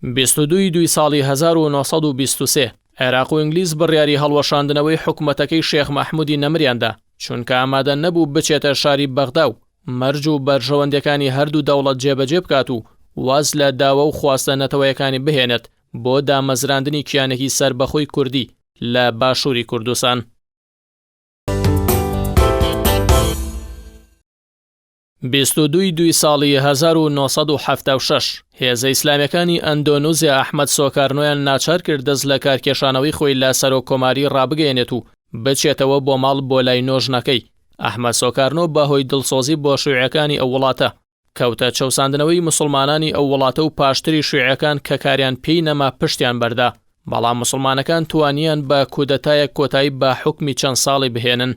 22 دوی ساڵی 1923 عێراق و ئینگلیز بڕیاری هەڵوەشاندنەوەی حکومەتەکەی شێخ مەحموودی نەمریاندا چونکە ئامادە نەبوو بچێتە شاری بەغدا و مەرج و بەرژەوەندەکانی هەردوو دەوڵەت جێبەجێ بکات و واز لە داوە و خواستە نەتەوەیەکانی بهێنێت بۆ دامەزراندنی کیانێکی سەربەخۆی کوردی لە باشووری کوردستان. 22 دوی ساڵی 1976 هێزە ئیسلامیەکانی ئەندۆنوزیا ئەحمەد سۆکارنۆیان ناچار کرد دەست لە کارکێشانەوەی خۆی لە سەرۆکۆماری ڕابگەێنێت و بچێتەوە بۆ ماڵ بۆ لای نۆژنەکەی. ئەحمەد سۆکارنۆ بەهۆی دڵسۆزی بۆ شیوعەکانی ئەو وڵاتە کەوتە چەوساندنەوەی موسڵمانانی ئەو وڵاتە و پاشتری شیوعەکان کە کاریان پێی نەما پشتیان بەردا، بەڵام موسڵمانەکان توانیان بە کودەتایەک کۆتایی بە حوکمی چەند ساڵی بهێنن.